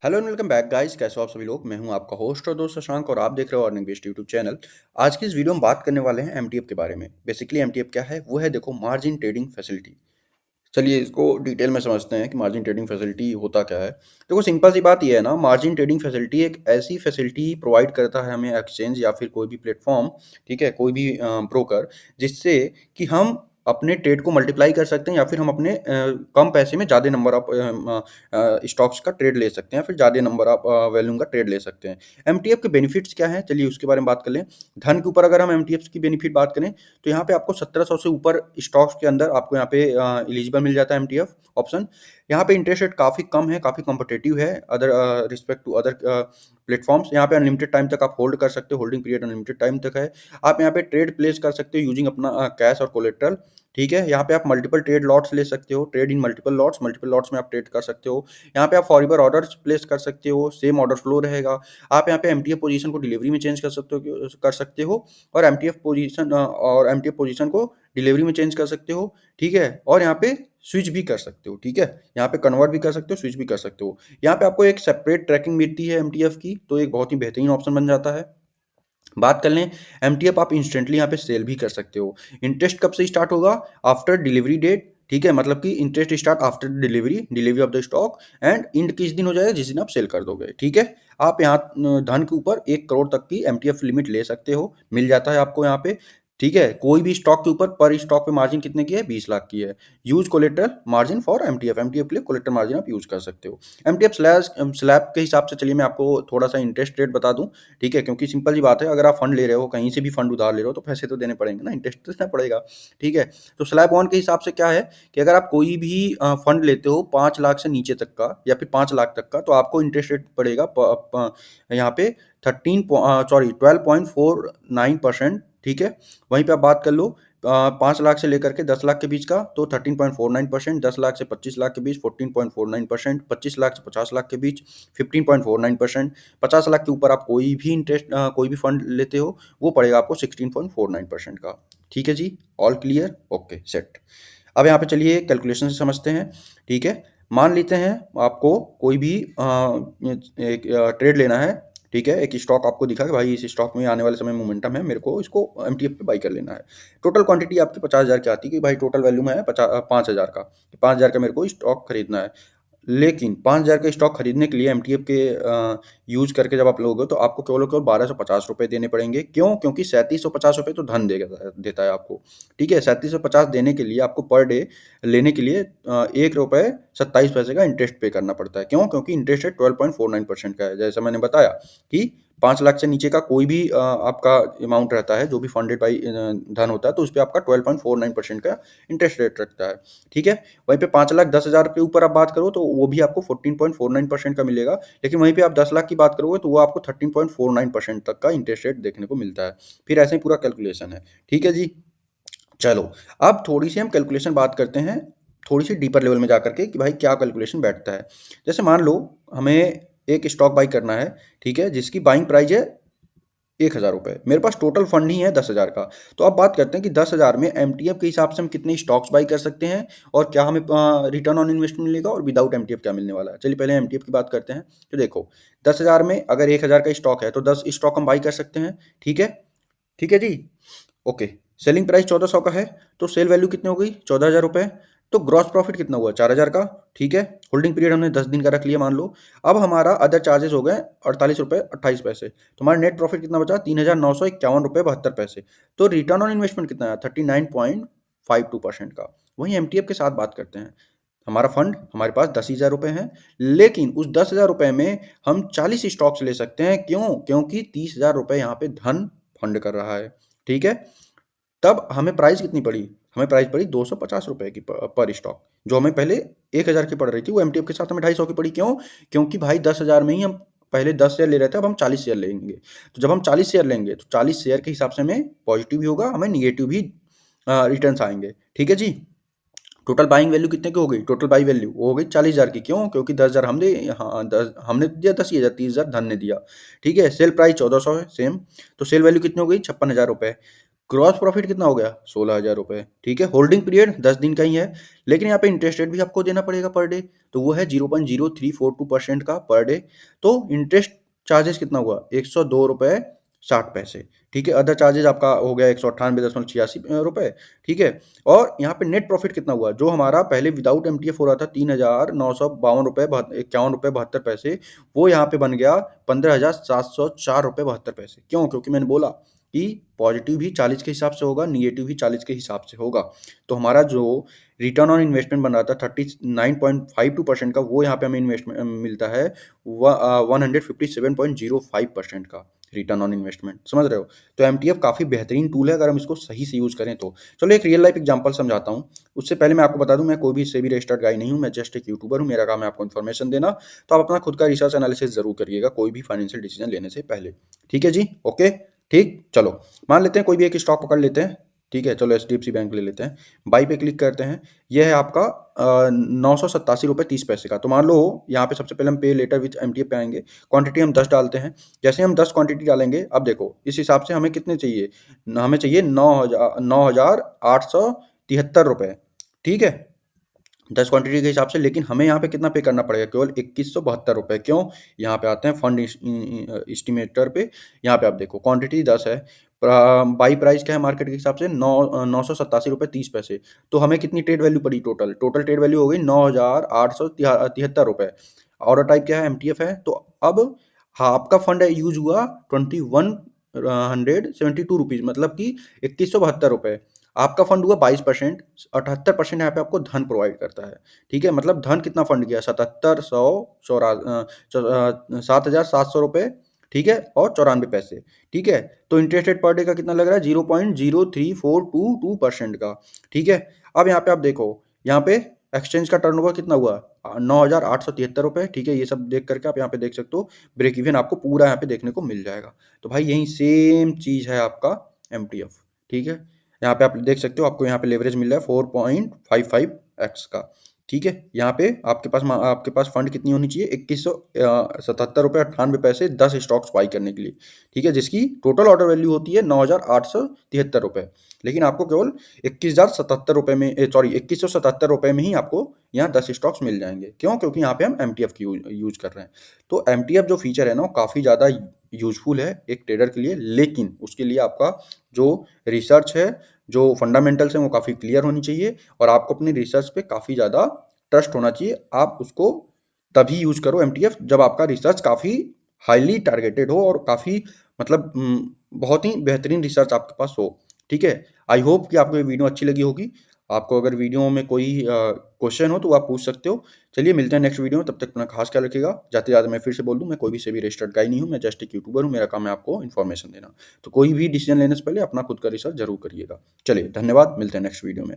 Hello and welcome back guys. कैसे हो आप सभी लोग। मैं हूं आपका होस्ट और दोस्त शशांक और आप देख रहे हो अर्निंग बेस्ड यूट्यूब चैनल। आज की इस वीडियो में बात करने वाले हैं एमटीएफ के बारे में। बेसिकली एमटीएफ क्या है, वो है देखो मार्जिन ट्रेडिंग फैसिलिटी। चलिए इसको डिटेल में समझते हैं कि मार्जिन ट्रेडिंग फैसिलिटी होता क्या है। देखो सिंपल सी बात यह है ना, मार्जिन ट्रेडिंग फैसिलिटी एक ऐसी फैसिलिटी प्रोवाइड करता है हमें एक्सचेंज या फिर कोई भी प्लेटफॉर्म, ठीक है, कोई भी ब्रोकर, जिससे कि हम अपने ट्रेड को मल्टीप्लाई कर सकते हैं या फिर हम अपने कम पैसे में ज़्यादा नंबर ऑफ स्टॉक्स का ट्रेड ले सकते हैं, फिर ज़्यादा नंबर ऑफ वैल्यूम का ट्रेड ले सकते हैं। एमटीएफ के बेनिफिट्स क्या हैं, चलिए उसके बारे में बात कर लें। धन के ऊपर अगर हम एमटीएफ की बेनिफिट बात करें तो यहाँ पे आपको 1700 से ऊपर स्टॉक्स के अंदर आपको यहाँ पे एलिजिबल मिल जाता है एमटीएफ ऑप्शन। यहाँ पे इंटरेस्ट रेट काफ़ी कम है, काफ़ी कॉम्पिटेटिव है other respect to other platforms. यहाँ पे अनलिमिटेड टाइम तक आप होल्ड कर सकते हो, होल्डिंग पीरियड अनलिमिटेड टाइम तक है। आप यहाँ पे ट्रेड प्लेस कर सकते हो यूजिंग अपना कैश और कोलेट्रल, ठीक है। यहाँ पे आप मल्टीपल ट्रेड लॉट्स ले सकते हो, ट्रेड इन मल्टीपल लॉट्स में आप ट्रेड कर सकते हो। यहाँ पे आप फॉरएवर ऑर्डर्स प्लेस कर सकते हो, सेम ऑर्डर फ्लो रहेगा। आप यहाँ पे एमटीएफ पोजीशन को डिलीवरी में चेंज कर सकते हो और एमटीएफ पोजीशन को डिलीवरी में चेंज कर सकते हो, ठीक है। और यहाँ पे स्विच भी कर सकते हो, ठीक है। यहाँ पे कन्वर्ट भी कर सकते हो, स्विच भी कर सकते हो। यहाँ पे आपको एक सेपरेट ट्रैकिंग मिलती है एमटीएफ की, तो एक बहुत ही बेहतरीन ऑप्शन बन जाता है। बात कर लें, एमटीएफ आप इंस्टेंटली यहाँ पे सेल भी कर सकते हो। इंटरेस्ट कब से स्टार्ट होगा, आफ्टर डिलीवरी डेट, ठीक है। मतलब कि interest start after delivery of the stock and end किस दिन हो जाएगा, जिस दिन आप सेल कर दोगे, ठीक है। आप यहाँ धन के ऊपर 1 करोड़ तक की एमटीएफ लिमिट ले सकते हो, मिल जाता है आपको यहाँ पे, ठीक है। कोई भी स्टॉक के ऊपर पर स्टॉक पे मार्जिन कितने की है, 20 लाख की है। Use collateral margin for MTF, MTF के लिए कोलेट्रल मार्जिन आप यूज कर सकते हो। एमटीएफ स्लैब के हिसाब से, चलिए मैं आपको थोड़ा सा इंटरेस्ट रेट बता दूं, ठीक है। क्योंकि सिंपल सी बात है, अगर आप फंड ले रहे हो, कहीं से भी फंड उधार ले रहे हो, तो पैसे तो देने पड़ेंगे ना, इंटरेस्ट तो देना पड़ेगा, ठीक है। तो स्लैब वन के हिसाब से क्या है कि अगर आप कोई भी फंड लेते हो 5 लाख से नीचे तक का या फिर 5 लाख तक का, तो आपको इंटरेस्ट रेट पड़ेगा यहाँ पे 12.49%, ठीक है। वहीं पे आप बात कर लो 5 लाख से लेकर के 10 लाख के बीच का, तो 13.49%, 10 लाख से 25 लाख के बीच 14.49%, 25 लाख से 50 लाख के बीच 15.49%, 50 लाख के ऊपर आप कोई भी फंड लेते हो, वो पड़ेगा आपको 16.49% का, ठीक है जी। All clear, okay set. अब यहाँ पे चलिए कैलकुलेशन से समझते हैं, ठीक है। मान लेते हैं आपको कोई भी एक ट्रेड लेना है, ठीक है। एक स्टॉक आपको दिखा कि भाई इस स्टॉक में आने वाले समय मोमेंटम है, मेरे को इसको एमटीएफ पे बाई कर लेना है। टोटल क्वांटिटी आपकी 50,000 की आती है कि भाई टोटल वैल्यू में है 5,000 का, 5,000 का मेरे को स्टॉक खरीदना है। लेकिन 5,000 का स्टॉक खरीदने के लिए एमटीएफ के यूज करके जब आप लोगे, तो आपको केवल और केवल 1,250 रुपये देने पड़ेंगे। क्यों? क्योंकि 3750 रुपये तो धन देता है आपको, ठीक है। 3750 देने के लिए आपको पर डे लेने के लिए 1 रुपये 27 पैसे का इंटरेस्ट पे करना पड़ता है। क्यों? क्योंकि इंटरेस्ट रेट 12.49% का है। जैसा मैंने बताया कि 5 लाख से नीचे का कोई भी आपका अमाउंट रहता है, जो भी फंडेड बाई धन होता है, तो उस पर आपका 12.49% का इंटरेस्ट रेट रखता है, ठीक है। वहीं पे 5,10,000 के ऊपर आप बात करो तो वो भी आपको 14.49% का मिलेगा। लेकिन वहीं पे आप 10 लाख की बात करोगे तो वो आपको 13.49% तक का इंटरेस्ट रेट देखने को मिलता है। फिर ऐसे ही पूरा कैलकुलेशन है, ठीक है जी। चलो, अब थोड़ी सी हम कैलकुलेशन बात करते हैं, थोड़ी सी डीपर लेवल में जा करके कि भाई क्या कैलकुलेशन बैठता है। जैसे मान लो हमें एक स्टॉक बाई करना है, ठीक है, जिसकी बाइंग प्राइस है 1,000 रुपये। मेरे पास टोटल फंड ही है 10,000 का। तो अब बात करते हैं कि 10,000 में एमटीएफ के हिसाब से हम कितने स्टॉक्स बाई कर सकते हैं और क्या हमें रिटर्न ऑन इन्वेस्टमेंट मिलेगा और विदाउट एमटीएफ क्या मिलने वाला है। चलिए पहले एमटीएफ की बात करते हैं। तो देखो 10,000 में अगर 1,000 का स्टॉक है तो 10 स्टॉक हम बाई कर सकते हैं, ठीक है। ठीक है जी, ओके। सेलिंग प्राइस 1,400 का है, तो सेल वैल्यू कितनी हो गई, 14,000 रुपये। तो ग्रॉस प्रॉफिट कितना हुआ, 4,000 का, ठीक है। होल्डिंग पीरियड हमने 10 दिन का रख लिया मान लो। अब हमारा अदर चार्जेस हो गए 48 रुपये 28 पैसे, तो हमारा नेट प्रॉफिट कितना बचा, 3,951 रुपये 72 पैसे। तो रिटर्न ऑन इन्वेस्टमेंट कितना है, 39.52% का। वहीं एमटीएफ के साथ बात करते हैं। हमारा फंड हमारे पास 10,000 रुपये हैं, लेकिन उस 10,000 रुपये में हम 40 स्टॉक्स ले सकते हैं। क्यों? क्योंकि 30,000 रुपये यहाँ पे धन फंड कर रहा है, ठीक है। तब हमें प्राइस कितनी पड़ी, हमें प्राइस पड़ी 250 रुपये की पर स्टॉक। जो हमें पहले 1,000 की पड़ रही थी, वो एमटीएफ के साथ हमें 250 की पड़ी। क्यों? क्योंकि भाई 10,000 में ही हम पहले 10 शेयर ले रहे थे, अब हम 40 शेयर लेंगे। तो जब हम 40 शेयर लेंगे तो 40 शेयर के हिसाब से हमें पॉजिटिव भी होगा, हमें निगेटिव भी रिटर्न्स आएंगे, ठीक है जी। टोटल बाइंग वैल्यू कितने की हो गई, टोटल बाई वैल्यू वो हो गई 40,000 की। क्यों? क्योंकि 10,000 हमने, हाँ 10 हमने दिया, 10,000 30,000 धन ने दिया, ठीक है। सेल प्राइस 1,400 है सेम, तो सेल वैल्यू कितनी हो गई, 56,000 रुपये। ग्रॉस प्रॉफिट कितना हो गया 16,000 रुपये। ठीक है, होल्डिंग पीरियड 10 दिन का ही है, लेकिन यहाँ पे इंटरेस्ट रेट भी आपको देना पड़ेगा पर डे, तो वो है 0.0342% का पर डे। तो इंटरेस्ट चार्जेस कितना हुआ 102 रुपये 60 पैसे। ठीक है, अदर चार्जेस आपका हो गया 198.86 रुपये। ठीक है, और यहाँ पे नेट प्रॉफिट कितना हुआ, जो हमारा पहले विदाउट एमटीएफ हो रहा था 3,952 रुपये 51 रुपये 72 पैसे, वो यहाँ पे बन गया 15,704 रुपये 72 पैसे। क्यों? क्योंकि मैंने बोला कि पॉजिटिव भी 40 के हिसाब से होगा, निगेटिव भी 40 के हिसाब से होगा। तो हमारा जो रिटर्न ऑन इन्वेस्टमेंट बन रहा था 39.52% का, वो यहाँ पे हमें इन्वेस्टमेंट मिलता है 157.05% का रिटर्न ऑन इन्वेस्टमेंट। समझ रहे हो? तो एमटीएफ काफ़ी बेहतरीन टूल है अगर हम इसको सही से यूज़ करें तो। चलो एक रियल लाइफ एग्जांपल समझाता हूँ। उससे पहले मैं आपको बता दूं, मैं कोई भी सेबी रजिस्टर्ड गाई नहीं हूँ, मैं जस्ट एक यूट्यूबर हूँ, मेरा काम है आपको इन्फॉर्मेशन देना। तो आप अपना खुद का रिसर्च एनालिसिस जरूर करिएगा कोई भी फाइनेंशियल डिसीजन लेने से पहले। ठीक है जी, ओके। ठीक, चलो मान लेते हैं कोई भी एक स्टॉक पकड़ लेते हैं। ठीक है, चलो एचडीएफसी बैंक ले लेते हैं, बाई पे क्लिक करते हैं। यह है आपका 987 रुपये 30 पैसे का। तो मान लो यहाँ पे सबसे पहले हम पे लेटर विथ एमटीएफ पे आएंगे, क्वांटिटी हम 10 डालते हैं। जैसे हम 10 क्वांटिटी डालेंगे, अब देखो इस हिसाब से हमें कितने चाहिए, हमें चाहिए 9,873 रुपये। ठीक है, 10 क्वांटिटी के हिसाब से, लेकिन हमें यहाँ पे कितना पे करना पड़ेगा, केवल 2172 रुपये। क्यों? यहाँ पे आते हैं फंड इस्टीमेटर पे। यहाँ पे आप देखो क्वांटिटी 10 है, बाई प्राइस क्या है मार्केट के हिसाब से 987 रुपये 30 पैसे। तो हमें कितनी ट्रेड वैल्यू पड़ी, टोटल ट्रेड वैल्यू हो गई 9,873 रुपये। ऑर्डर टाइप क्या है, एमटीएफ है। तो अब हाँ, आपका फंड यूज हुआ 2172 रुपीज़, मतलब कि 2172 रुपये। आपका फंड हुआ 22%, 78% यहाँ पे आपको धन प्रोवाइड करता है। ठीक है, मतलब धन कितना फंड किया, 7,700 रुपये। ठीक है, और 94 पैसे। ठीक है, तो इंटरेस्ट रेट पर डे का कितना लग रहा है, 0.03422% का। ठीक है, अब यहाँ पे आप देखो, यहाँ पे एक्सचेंज का टर्नओवर कितना हुआ 9,873 रुपये। ठीक है, ये सब देख करके आप यहाँ पे देख सकते हो, ब्रेक इवन आपको पूरा यहाँ पे देखने को मिल जाएगा। तो भाई यही सेम चीज़ है आपका एमटीएफ। ठीक है, यहाँ पे आप देख सकते हो, आपको यहाँ पे लेवरेज मिल रहा है 4.55x का। ठीक है, यहाँ पे आपके पास फंड कितनी होनी चाहिए, 2177 रुपये 98 पैसे 10 स्टॉक्स बाई करने के लिए। ठीक है, जिसकी टोटल ऑर्डर वैल्यू होती है 9,873 रुपये, लेकिन आपको केवल 21,077 रुपये में, 2177 रुपये में ही आपको यहाँ 10 स्टॉक्स मिल जाएंगे। क्यों? क्योंकि यहाँ पे हम एमटीएफ की यूज कर रहे हैं। तो एमटीएफ जो फीचर है ना, वो काफ़ी ज़्यादा यूजफुल है एक ट्रेडर के लिए, लेकिन उसके लिए आपका जो रिसर्च है, जो फंडामेंटल्स हैं, वो काफ़ी क्लियर होनी चाहिए, और आपको अपनी रिसर्च पे काफ़ी ज़्यादा ट्रस्ट होना चाहिए। आप उसको तभी यूज करो एमटीएफ जब आपका रिसर्च काफ़ी हाईली टारगेटेड हो और काफ़ी मतलब बहुत ही बेहतरीन रिसर्च आपके पास हो। ठीक है, आई होप कि आपको ये वीडियो अच्छी लगी होगी। आपको अगर वीडियो में कोई क्वेश्चन हो तो आप पूछ सकते हो। चलिए मिलते हैं नेक्स्ट वीडियो में, तब तक अपना खास ख्याल रखिएगा। जाते जाते मैं फिर से बोल दूं, मैं कोई भी सेबी रजिस्टर्ड गाई नहीं हूँ, मैं जस्ट एक यूट्यूबर हूँ, मेरा काम है आपको इन्फॉर्मेशन देना। तो कोई भी डिसीजन लेने से पहले अपना खुद का रिसर्च जरूर करिएगा। चलिए धन्यवाद, मिलते हैं नेक्स्ट वीडियो में।